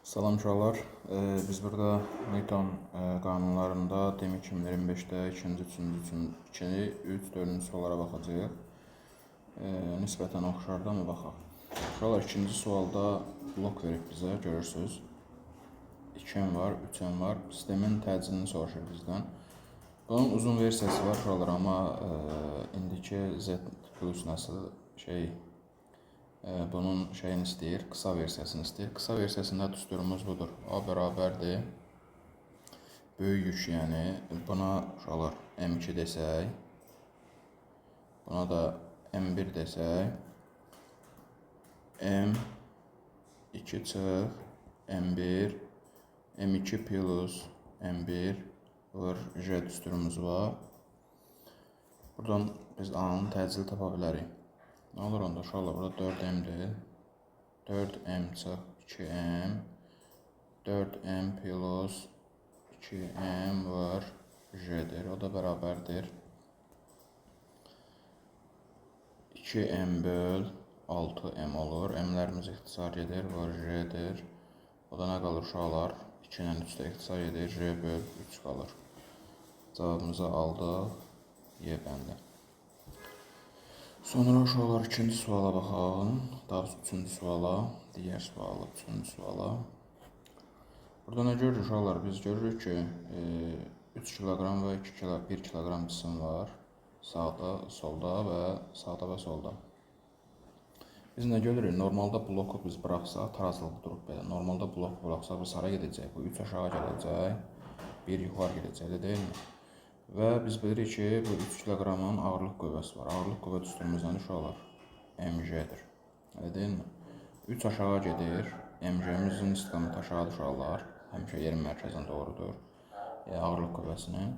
Salam uşaqlar. Biz burada Newton qanunlarında demək 2025-də 2-ci, 3-cü, 4-cü suallara baxacağıq. Nisbətən oxşardır amma baxaq. Uşaqlar, ikinci sualda blok verib bizə, görürsünüz. 2M var, 3M var. Sistemin təcilini soruşur bizdən. Bunun uzun versiyası var uşaqlar, amma indiki Z plus nəsil bunun şeyini istəyir, qısa versiyasını istəyir. Qısa versiyasında düsturumuz budur. A bərabərdir. Böyük yük, yəni buna uşaqlar M2 desək, buna da M1 desək, M2 çıx, M1, M2 plus M1 vur J düsturumuz var. Buradan biz A'nın təcili tapa bilərik. Ne olur onda uşaqlar? Burada 4M'dir. 4M çıx 2M, 4M plus 2M var J'dir. O da bərabərdir 2M böl 6M olur. M'lərimiz ixtisar edir, var J'dir. O da nə qalır uşaqlar? 2 ilə 3-də ixtisar edir, J böl 3 qalır. Cavabımızı aldıq, Y bəndi. Sonra uşaqlar ikinci suala baxalım. Daha üçüncü suala, digər suala, üçüncü suala. Burada nə görürük uşaqlar? Biz görürük ki 3 kiloqram və 1 kiloqram cisim var. Sağda, solda və sağda və solda. Biz nə görürük? Normalda bloku biz bıraxsaq, tarazlıq durub belə. Normalda bloku bıraxsaq biz hara gedəcək? Bu 3 aşağı gələcək, 1 yuxarı gedəcək, elə deyilmi? Və biz bilirik ki, bu 3 kiloqramın ağırlıq qüvvəsi var. Ağırlıq qüvvə düsturumuz nədir uşaqlar? MJ-dir. Elə deyilmi? 3 aşağı gedir. MJ-mizin istiqaməti aşağıdır uşaqlar. Həmişə yerin mərkəzinə doğrudur. Ağırlıq qüvvəsinin.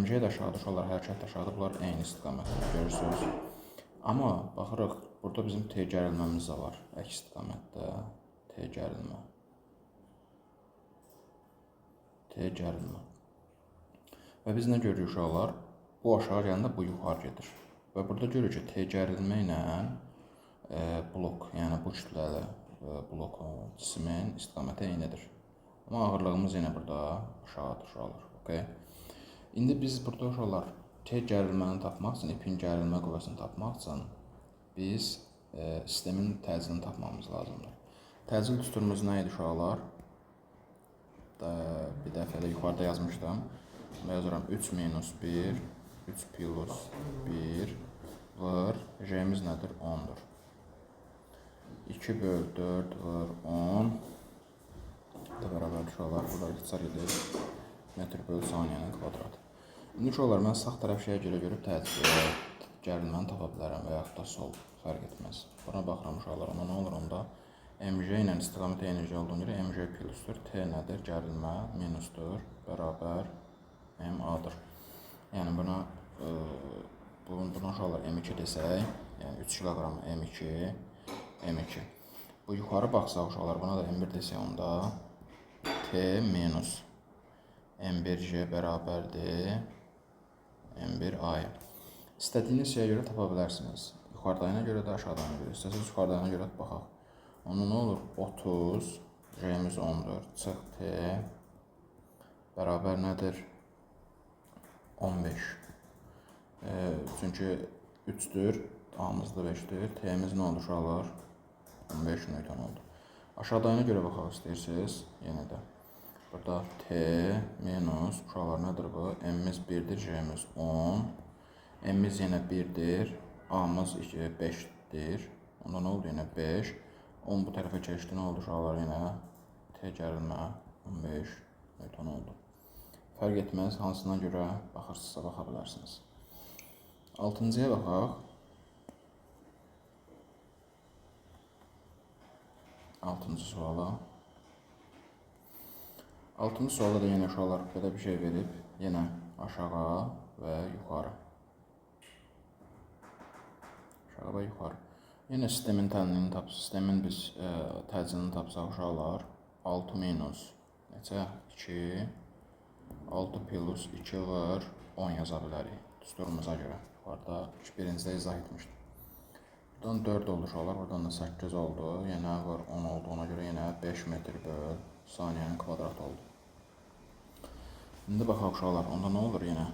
MJ də aşağıdır uşaqlar, hərəkət aşağıdır. Bunlar eyni istiqamətdir, görürsünüz. Amma baxırıq, burada bizim T gərilməmiz də var. Əks istiqamətdə T gərilmə. T gərilmə. Və biz nə görürük uşaqlar? Bu aşağı gələndə bu yuxarı gedir. Və burada görürük ki, T gərilmə ilə blok, yəni bu kütləli blokun, cismin istiqaməti eynidir. Amma ağırlığımız yenə burada aşağıdır uşaqlar. Okay? İndi biz burada uşaqlar T gərilməni tapmaq üçün, ipin gərilmə qüvvəsini tapmaq üçün biz sistemin təcilini tapmamız lazımdır. Təcil düsturumuz nə idi uşaqlar? Bir dəfə də yuxarıda yazmışdım. Yazıram 3 minus 1, 3 plus 1 vur, J'miz nədir? 10'dur. 2 böl 4 vur 10 da bərabər uşaqlar, burada ixtisar edir metr böl saniyənin kvadratı. İndi uşaqlar, mən sağ tərəf şeyə görüb gərilməni tapa bilərəm və yaxud da sol, fərq etməz. Buna baxıram uşaqlar, amma nə olur onda? MJ ilə istiqaməti eyni olduğuna görə MJ plusdur, T nədir? Gərilmə minusdur, bərabər MA-dır. Yəni buna uşaqlar M2 desək, yəni 3 kiloqram M2, M2. Bu yuxarı baxsaq uşaqlar, buna da M1 desək onda T minus M1J bərabərdir M1A-ya. İstədiyiniz şeyə görə tapa bilərsiniz. Yuxarıdayına görə də, aşağıdayına görə. İstəsəniz yuxarıdayına görə baxaq. Onda nə olur? 30, J'miz 10'dur, çıx T bərabər nədir? 15. Çünki 3'dür, A'mız da 5'dir. T'miz nə oldu uşaqlar? 15 Newton oldu. Aşağıdayına görə baxaq istəyirsiniz. Yenə də. Burada T minus uşaqlar nədir bu? M'miz 1'dir, J'miz 10. M'miz yenə 1'dir, A'mız 5'dir. Onda nə oldu? Yenə 5. 10 bu tərəfə keçdi. Nə oldu uşaqlar? Yenə T gərilmə 15 Newton oldu. Fərq etməz, hansına görə baxırsınızsa baxa bilərsiniz. 6-cıya baxaq. 6-cı suala. 6-cı sualda da yenə uşaqlar belə bir şey verib. Yenə aşağı və yuxarı. Aşağı və yuxarı. Yenə sistemin tənliyini tapsaq, sistemin biz təcilini tapsaq uşaqlar 6 minus neçə? 2 6 plus 2 var 10 yaza bilərik düsturumuza görə. Yuxarıda birincidə izah etmişdim. Buradan 4 oldu uşaqlar, buradan da 8 oldu. Yenə var 10 oldu, ona görə yenə 5 metr böl saniyənin kvadratı oldu. İndi baxaq uşaqlar, onda nə olur yenə?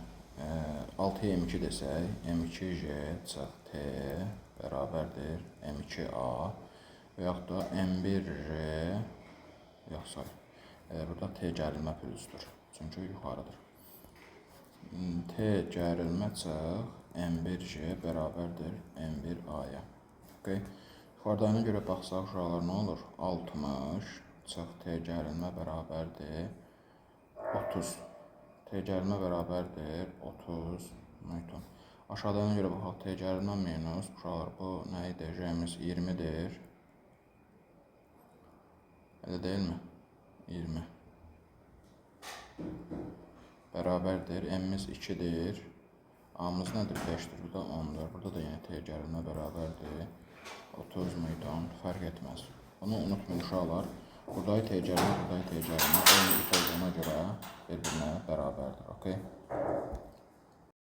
6-ya M2 desək, M2J çıx T bərabərdir M2A və yaxud da M1J, yox say, burada T gərilmə pülüzdür, çünki yuxarıdır. T gərilmə çıx M1J bərabərdir M1A-ya. Okay. Yuxarıdakına görə baxsaq uşaqlar nə olur? 60 çıx T gərilmə bərabərdir 30. T gərilmə bərabərdir 30 newton. Aşağıdakına görə baxaq, T gərilmə minus uşaqlar bu nə idi? J'miz 20-dir. Elə deyilmi? 20 bərabərdir. M'miz 2-dir. A'mız nədir? 5-dir. Bu da 10-dur. Burada da yenə T gərilmə bərabərdir 30 newton. Fərq etməz. Bunu unutmayın uşaqlar. Buradakı T gərilmə, buradakı T gərilmə eyni ip olduğuna görə bir-birinə bərabərdir. Okay?